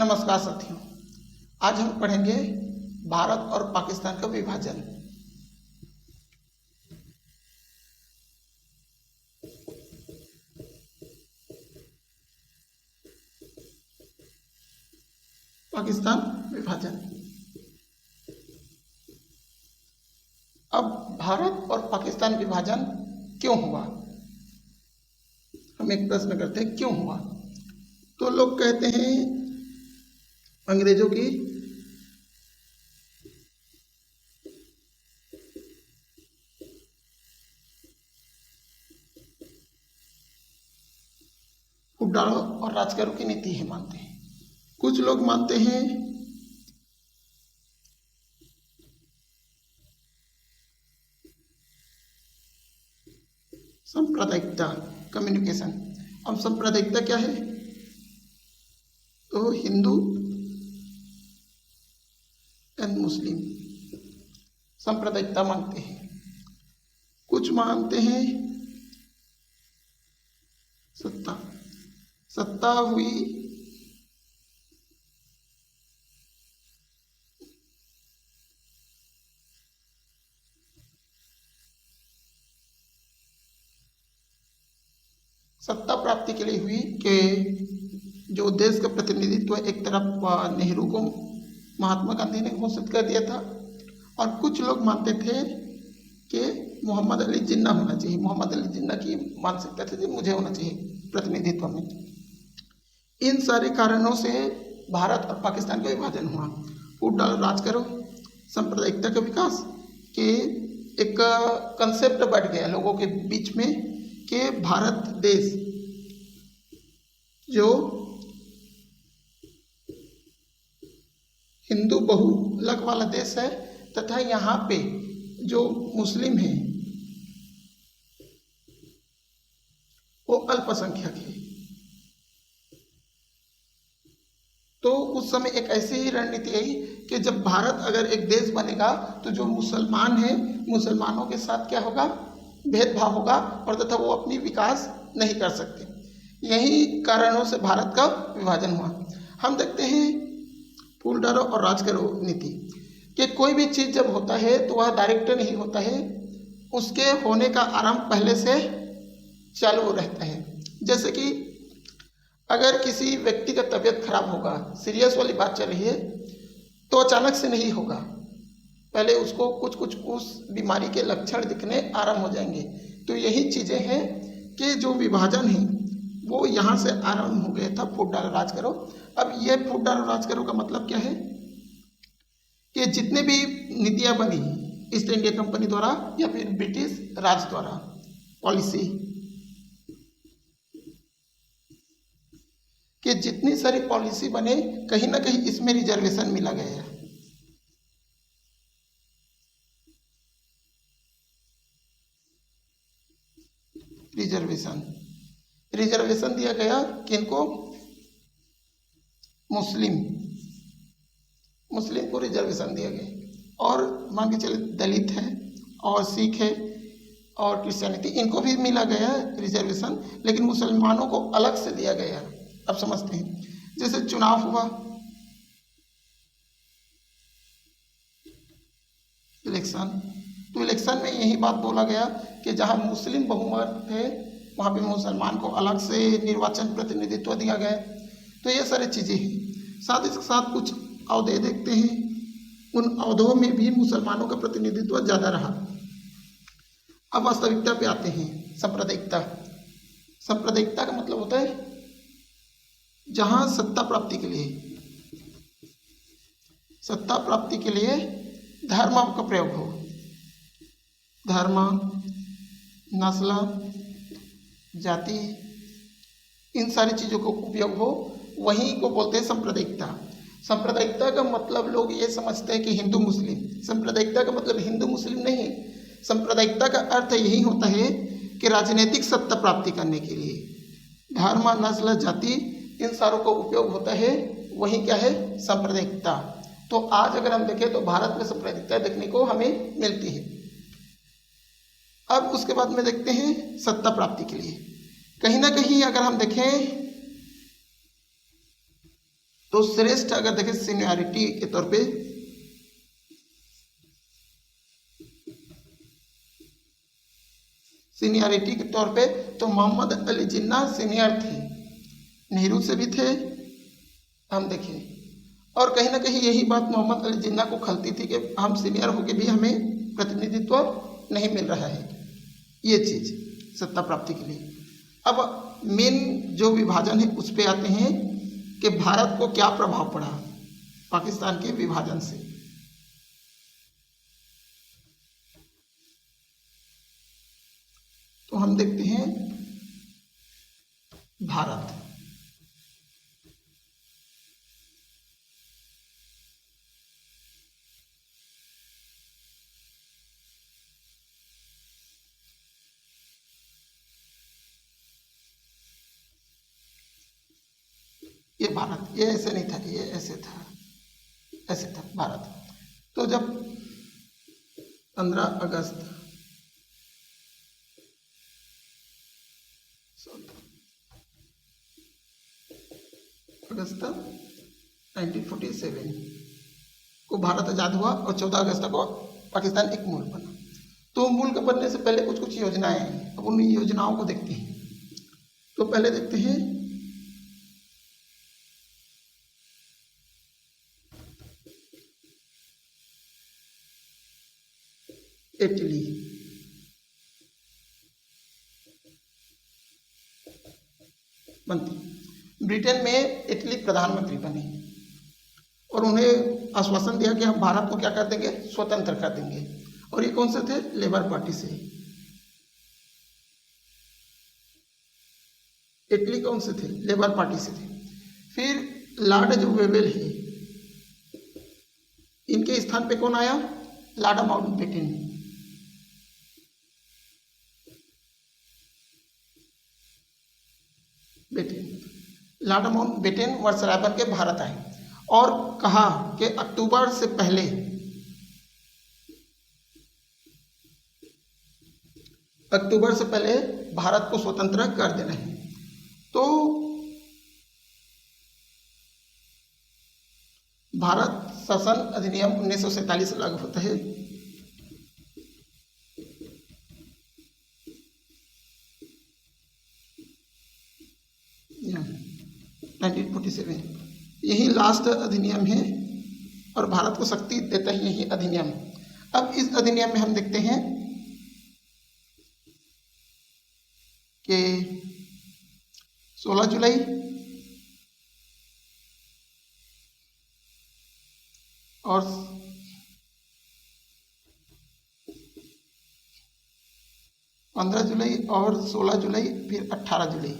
नमस्कार साथियों, आज हम पढ़ेंगे भारत और पाकिस्तान का विभाजन। पाकिस्तान विभाजन। अब भारत और पाकिस्तान विभाजन क्यों हुआ? हम एक प्रश्न करते हैं, क्यों हुआ? तो लोग कहते हैं अंग्रेजों की फूट डालो और राज करो की नीति है, मानते हैं। कुछ लोग मानते हैं सांप्रदायिकता, कम्युनिकेशन। अब सांप्रदायिकता क्या है? तो हिंदू एंड मुस्लिम सांप्रदायिकता मानते हैं। कुछ मानते हैं सत्ता हुई सत्ता प्राप्ति के लिए हुई कि जो देश का प्रतिनिधित्व एक तरफ नेहरू को महात्मा गांधी ने घोषित कर दिया था, और कुछ लोग मानते थे कि मोहम्मद अली जिन्ना होना चाहिए। मोहम्मद अली जिन्ना की मानसिकता थी कि मुझे होना चाहिए प्रतिनिधित्व में। इन सारे कारणों से भारत और पाकिस्तान का विभाजन हुआ। फूट डालो राज करो, सांप्रदायिकता का विकास के एक कंसेप्ट बढ़ गया लोगों के बीच में कि भारत देश जो हिंदू बहुलक वाला देश है तथा यहाँ पे जो मुस्लिम हैं वो अल्पसंख्यक है। तो उस समय एक ऐसी ही रणनीति आई कि जब भारत अगर एक देश बनेगा तो जो मुसलमान हैं मुसलमानों के साथ क्या होगा? भेदभाव होगा, और तथा वो अपनी विकास नहीं कर सकते। यही कारणों से भारत का विभाजन हुआ। हम देखते हैं फूट डालो और राज करो नीति कि कोई भी चीज़ जब होता है तो वह डायरेक्ट नहीं होता है, उसके होने का आरंभ पहले से चालू रहता है। जैसे कि अगर किसी व्यक्ति का तबीयत खराब होगा, सीरियस वाली बात चल रही है, तो अचानक से नहीं होगा, पहले उसको कुछ कुछ उस बीमारी के लक्षण दिखने आरंभ हो जाएंगे। तो यही चीज़ें हैं कि जो विभाजन है वो यहाँ से आरंभ हो गया था, फूट डालो राज करो। अब ये फूट डालो राज करो का मतलब क्या है कि जितने भी नीतियाँ बनी ईस्ट इंडिया कंपनी द्वारा या फिर ब्रिटिश राज द्वारा, पॉलिसी कि जितनी सारी पॉलिसी बने कहीं ना कहीं इसमें रिजर्वेशन मिला गया है। रिजर्वेशन दिया गया किनको? मुस्लिम को रिजर्वेशन दिया गया। और मान के चले दलित है और सिख है और क्रिश्चियनिटी, इनको भी मिला गया रिजर्वेशन, लेकिन मुसलमानों को अलग से दिया गया। अब समझते हैं, जैसे चुनाव हुआ, इलेक्शन, तो इलेक्शन में यही बात बोला गया कि जहां मुस्लिम बहुमत है वहां पे मुसलमान को अलग से निर्वाचन प्रतिनिधित्व दिया गया। तो ये सारी चीज़ें हैं। साथ ही साथ कुछ अहदे देखते हैं, उन अहदों में भी मुसलमानों का प्रतिनिधित्व ज़्यादा रहा। अब वास्तविकता पे आते हैं। सांप्रदायिकता का मतलब होता है जहां सत्ता प्राप्ति के लिए धर्म का प्रयोग हो। धर्म, नस्ल, जाति, इन सारी चीज़ों को उपयोग हो, वहीं को बोलते हैं सांप्रदायिकता। सांप्रदायिकता का मतलब लोग ये समझते हैं कि हिंदू मुस्लिम। सांप्रदायिकता का मतलब हिंदू मुस्लिम नहीं। सांप्रदायिकता का अर्थ यही होता है कि राजनीतिक सत्ता प्राप्ति करने के लिए धर्म, नस्ल, जाति, इन सारों का उपयोग होता है, वही क्या है? सांप्रदायिकता। तो आज अगर हम देखें तो भारत में सांप्रदायिकता देखने को हमें मिलती है। अब उसके बाद में देखते हैं सत्ता प्राप्ति के लिए। कहीं ना कहीं अगर हम देखें तो श्रेष्ठ अगर देखें सीनियरिटी के तौर पे, सीनियरिटी के तौर पे तो मोहम्मद अली जिन्ना सीनियर थे, नेहरू से भी थे हम देखें। और कहीं ना कहीं यही बात मोहम्मद अली जिन्ना को खलती थी कि हम सीनियर होके भी हमें प्रतिनिधित्व नहीं मिल रहा है, ये चीज़ सत्ता प्राप्ति के लिए। अब मेन जो विभाजन है उस पे आते हैं कि भारत को क्या प्रभाव पड़ा पाकिस्तान के विभाजन से। तो हम देखते हैं भारत, ये भारत, ये ऐसे नहीं था, ये ऐसे था, ऐसे था भारत। तो जब 15 अगस्त 1947 को भारत आज़ाद हुआ और 14 अगस्त को पाकिस्तान एक मुल्क बना। तो मुल्क बनने से पहले कुछ कुछ योजनाएं हैं, अब उन योजनाओं को देखते हैं। तो पहले देखते हैं इटली। मंत्री ब्रिटेन में इटली प्रधानमंत्री बने और उन्हें आश्वासन दिया कि हम भारत को क्या कर देंगे, स्वतंत्र कर देंगे। और ये कौन से थे, लेबर पार्टी से। इटली कौन से थे, लेबर पार्टी से थे। फिर लॉर्ड जो वेवेल है, इनके स्थान पे कौन आया, लॉर्ड माउंटबेटन। लॉर्ड माउंटबेटन वर्षराय के भारत आए और कहा कि अक्टूबर से पहले भारत को स्वतंत्र कर देना है। तो भारत शासन अधिनियम 1947 लागू होता है। या 1947 यही लास्ट अधिनियम है और भारत को शक्ति देता है यही अधिनियम। अब इस अधिनियम में हम देखते हैं कि 16 जुलाई और 15 जुलाई और 16 जुलाई फिर 18 जुलाई,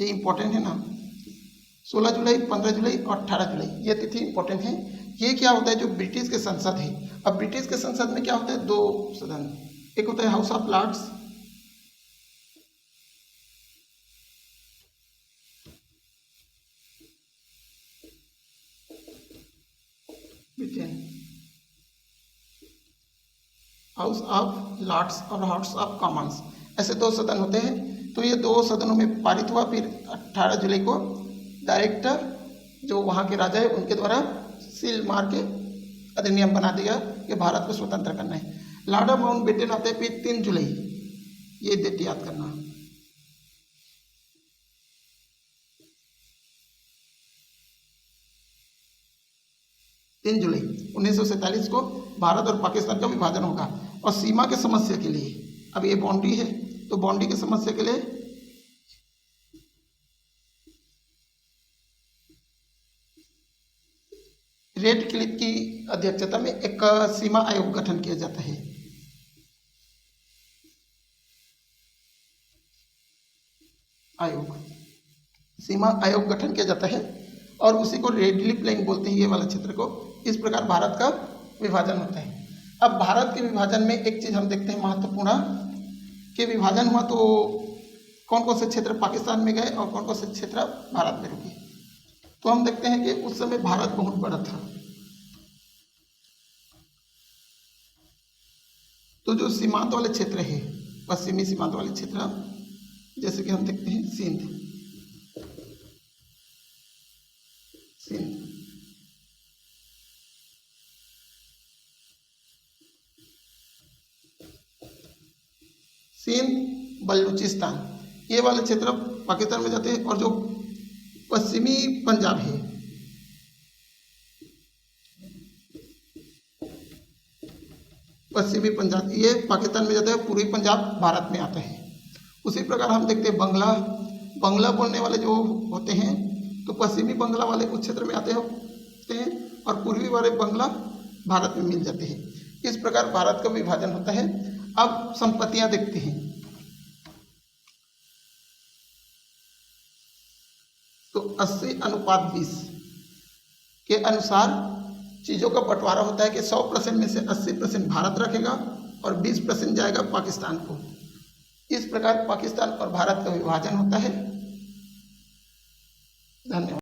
ये इंपॉर्टेंट है ना। 16 जुलाई, 15 जुलाई और 18 जुलाई ये तिथि इंपॉर्टेंट है। ये क्या होता है, जो ब्रिटिश के संसद है, अब ब्रिटिश के संसद में क्या होता है, दो सदन, एक होता है House of Lords Britain, House of Lords और हाउस ऑफ कॉमन्स, ऐसे दो सदन होते हैं। तो ये दो सदनों में पारित हुआ। फिर 18 जुलाई को डायरेक्टर जो वहाँ के राजा है उनके द्वारा सील मार के अधिनियम बना दिया कि भारत को स्वतंत्र करना है। लॉर्ड माउंटबेटन आते हैं फिर 3 जुलाई, ये डेट याद करना। तीन जुलाई 1947 को भारत और पाकिस्तान का विभाजन होगा और सीमा के समस्या के लिए, अब ये बाउंड्री है तो बाउंड्री की समस्या के लिए रेड क्लिफ की अध्यक्षता में एक सीमा आयोग गठन किया जाता है। सीमा आयोग गठन किया जाता है और उसी को रेडली प्लेन बोलते हैं, ये वाला क्षेत्र को। इस प्रकार भारत का विभाजन होता है। अब भारत के विभाजन में एक चीज हम देखते हैं महत्वपूर्ण, कि विभाजन हुआ तो कौन कौन से क्षेत्र पाकिस्तान में गए और कौन कौन से क्षेत्र भारत में रुके। तो हम देखते हैं कि उस समय भारत बहुत बड़ा था। तो जो सीमांत वाले क्षेत्र है, पश्चिमी सीमांत वाले क्षेत्र, जैसे कि हम देखते हैं सिंध, सिंध। सिंध, बलूचिस्तान, ये वाले क्षेत्र पाकिस्तान में जाते हैं। और जो पश्चिमी पंजाब है, पश्चिमी पंजाब ये पाकिस्तान में जाता है, पूर्वी पंजाब भारत में आता है। उसी प्रकार हम देखते हैं बंगला बोलने वाले जो होते हैं तो पश्चिमी बंगला वाले उस क्षेत्र में आते हैं और पूर्वी वाले बंगला भारत में मिल जाते हैं। इस प्रकार भारत का विभाजन होता है। अब संपत्तियां देखते हैं तो 80:20 के अनुसार चीज़ों का बंटवारा होता है कि 100% में से 80% भारत रखेगा और 20% जाएगा पाकिस्तान को। इस प्रकार पाकिस्तान और भारत का विभाजन होता है। धन्यवाद।